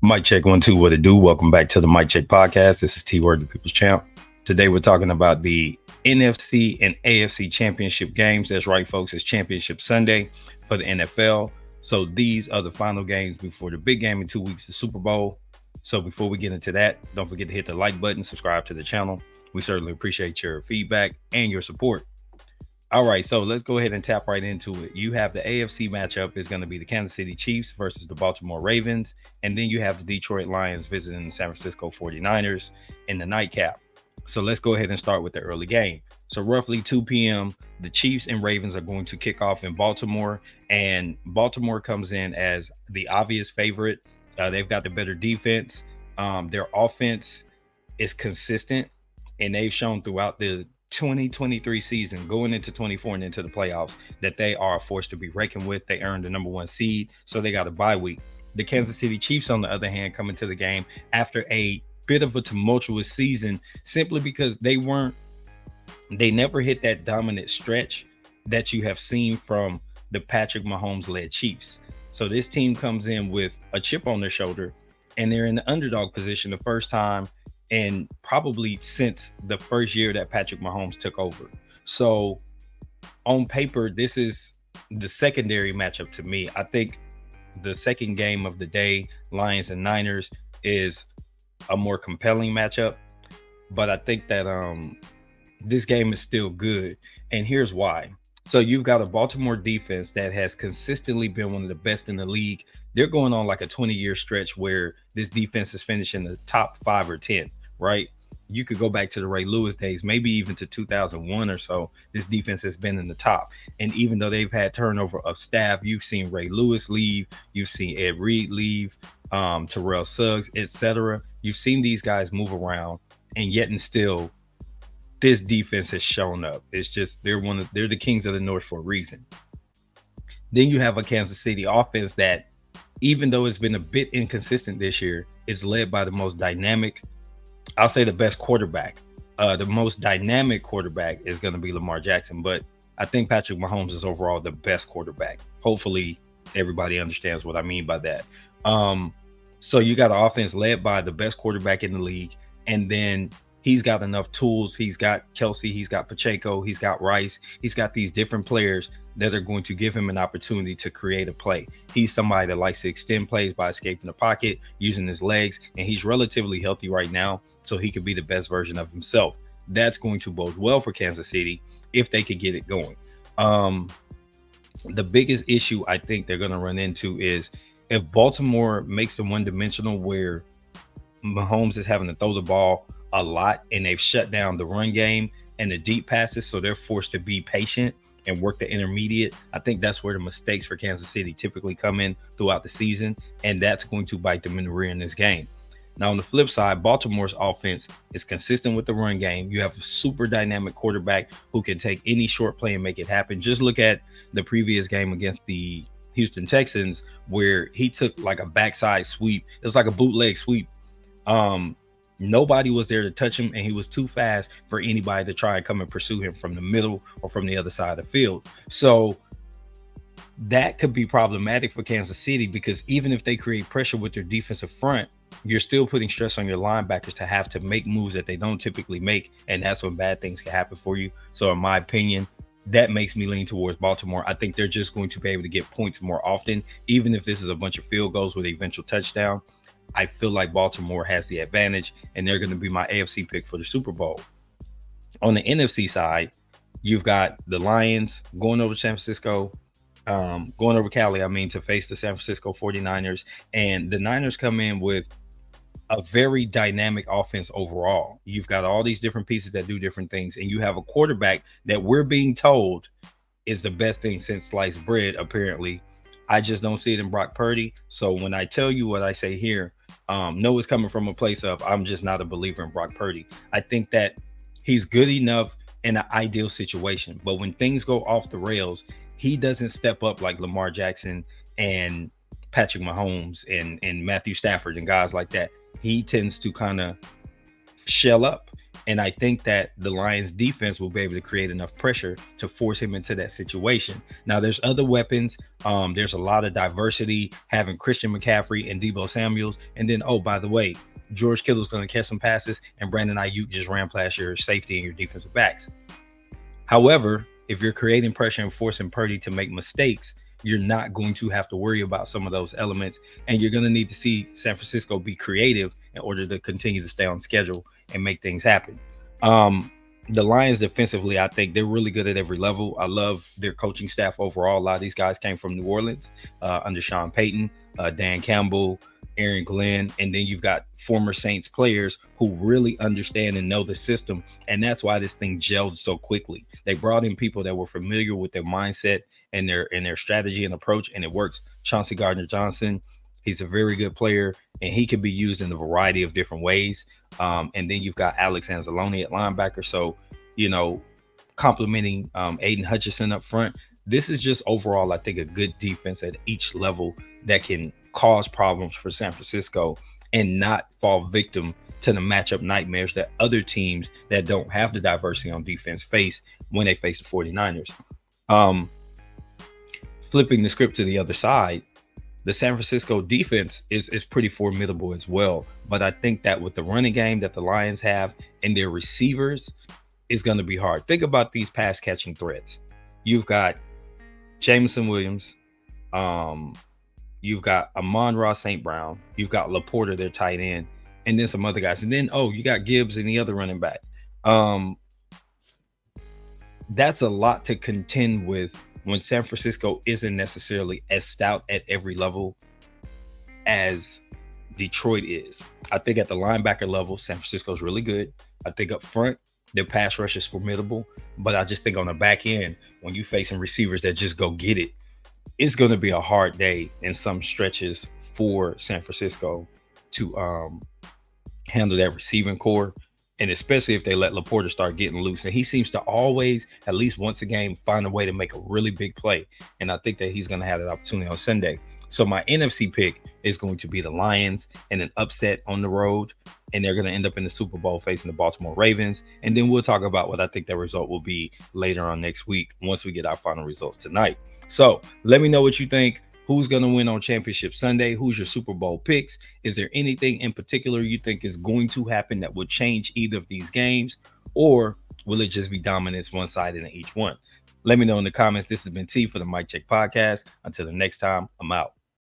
Mic check 1 2. What it do? Welcome back to the Mic Check podcast. This is T Word, the People's Champ. Today we're talking about the NFC and AFC championship games. That's right, folks. It's Championship Sunday for the NFL. So these are the final games before the big game in 2 weeks, the Super Bowl. So before we get into that, don't forget to hit the like button, subscribe to the channel. We certainly appreciate your feedback and your support. All right, so let's go ahead and tap right into it. You have the AFC matchup is going to be the Kansas City Chiefs versus the Baltimore Ravens. And then you have the Detroit Lions visiting the San Francisco 49ers in the nightcap. So let's go ahead and start with the early game. So roughly 2 p.m., the Chiefs and Ravens are going to kick off in Baltimore. And Baltimore comes in as the obvious favorite. They've got the better defense. Their offense is consistent. And they've shown throughout the 2023 season going into 24 and into the playoffs that they are a force to be reckoned with. They earned the number 1 seed, so they got a bye week. The Kansas City Chiefs, on the other hand, come into the game after a bit of a tumultuous season simply because they never hit that dominant stretch that you have seen from the Patrick Mahomes led Chiefs. So this team comes in with a chip on their shoulder and they're in the underdog position the first time and probably since the first year that Patrick Mahomes took over. So on paper, this is the secondary matchup to me. I think the second game of the day, Lions and Niners, is a more compelling matchup. But I think that this game is still good. And here's why. So you've got a Baltimore defense that has consistently been one of the best in the league. They're going on like a 20-year stretch where this defense is finishing the top 5 or 10, right? You could go back to the Ray Lewis days, maybe even to 2001 or so. This defense has been in the top. And even though they've had turnover of staff, you've seen Ray Lewis leave, you've seen Ed Reed leave, Terrell Suggs, etc. You've seen these guys move around, and yet and still, this defense has shown up. It's just they're the kings of the North for a reason. Then you have a Kansas City offense that, even though it's been a bit inconsistent this year, is led by the most dynamic, I'll say the best quarterback. The most dynamic quarterback is going to be Lamar Jackson, but I think Patrick Mahomes is overall the best quarterback. Hopefully everybody understands what I mean by that. So you got an offense led by the best quarterback in the league, and then he's got enough tools. He's got Kelsey, he's got Pacheco, he's got Rice. He's got these different players that are going to give him an opportunity to create a play. He's somebody that likes to extend plays by escaping the pocket, using his legs, and he's relatively healthy right now, so he could be the best version of himself. That's going to bode well for Kansas City if they could get it going. The biggest issue I think they're going to run into is if Baltimore makes them one-dimensional where Mahomes is having to throw the ball a lot and they've shut down the run game and the deep passes, so they're forced to be patient and work the intermediate. I think that's where the mistakes for Kansas City typically come in throughout the season, and that's going to bite them in the rear in this game. Now, on the flip side, Baltimore's offense is consistent with the run game. You have a super dynamic quarterback who can take any short play and make it happen. Just look at the previous game against the Houston Texans where he took like a backside sweep. It was like a bootleg sweep. Nobody was there to touch him, and he was too fast for anybody to try and come and pursue him from the middle or from the other side of the field. So that could be problematic for Kansas City because even if they create pressure with their defensive front, you're still putting stress on your linebackers to have to make moves that they don't typically make, and that's when bad things can happen for you. So in my opinion, that makes me lean towards Baltimore. I think they're just going to be able to get points more often, even if this is a bunch of field goals with an eventual touchdown. I feel like Baltimore has the advantage, and they're going to be my AFC pick for the Super Bowl. On the NFC side, you've got the Lions going over San Francisco, going over Cali, to face the San Francisco 49ers. And the Niners come in with a very dynamic offense overall. You've got all these different pieces that do different things, and you have a quarterback that we're being told is the best thing since sliced bread, apparently. I just don't see it in Brock Purdy. So when I tell you what I say here, no, it's coming from a place of I'm just not a believer in Brock Purdy. I think that he's good enough in an ideal situation, but when things go off the rails, he doesn't step up like Lamar Jackson and Patrick Mahomes and Matthew Stafford and guys like that. He tends to kind of shell up. And I think that the Lions defense will be able to create enough pressure to force him into that situation. Now, there's other weapons. There's a lot of diversity having Christian McCaffrey and Deebo Samuels. And then, oh, by the way, George Kittle's going to catch some passes, and Brandon Ayuk just ran past your safety and your defensive backs. However, if you're creating pressure and forcing Purdy to make mistakes, you're not going to have to worry about some of those elements. And you're going to need to see San Francisco be creative in order to continue to stay on schedule and make things happen. The Lions defensively, I think they're really good at every level. I love their coaching staff overall. A lot of these guys came from New Orleans under Sean Payton, Dan Campbell, Aaron Glenn, and then you've got former Saints players who really understand and know the system. And that's why this thing gelled so quickly. They brought in people that were familiar with their mindset and their strategy and approach, and it works. Chauncey Gardner-Johnson, he's a very good player, and he can be used in a variety of different ways. And then you've got Alex Anzalone at linebacker. So, complimenting Aiden Hutchinson up front. This is just overall, I think, a good defense at each level that can cause problems for San Francisco and not fall victim to the matchup nightmares that other teams that don't have the diversity on defense face when they face the 49ers. Flipping the script to the other side, the San Francisco defense is pretty formidable as well. But I think that with the running game that the Lions have and their receivers, is going to be hard. Think about these pass catching threats. You've got Jameson Williams. You've got Amon-Ra St. Brown. You've got Laporta, their tight end, and then some other guys. And then, you got Gibbs and the other running back. That's a lot to contend with when San Francisco isn't necessarily as stout at every level as Detroit is. I think at the linebacker level, San Francisco is really good. I think up front, their pass rush is formidable. But I just think on the back end, when you're facing receivers that just go get it, it's going to be a hard day in some stretches for San Francisco to handle that receiving core. And especially if they let Laporta start getting loose. And he seems to always, at least once a game, find a way to make a really big play. And I think that he's going to have that opportunity on Sunday. So my NFC pick is going to be the Lions and an upset on the road. And they're going to end up in the Super Bowl facing the Baltimore Ravens. And then we'll talk about what I think that result will be later on next week once we get our final results tonight. So let me know what you think. Who's going to win on Championship Sunday? Who's your Super Bowl picks? Is there anything in particular you think is going to happen that will change either of these games? Or will it just be dominance one-sided in each one? Let me know in the comments. This has been T for the Mike Check Podcast. Until the next time, I'm out.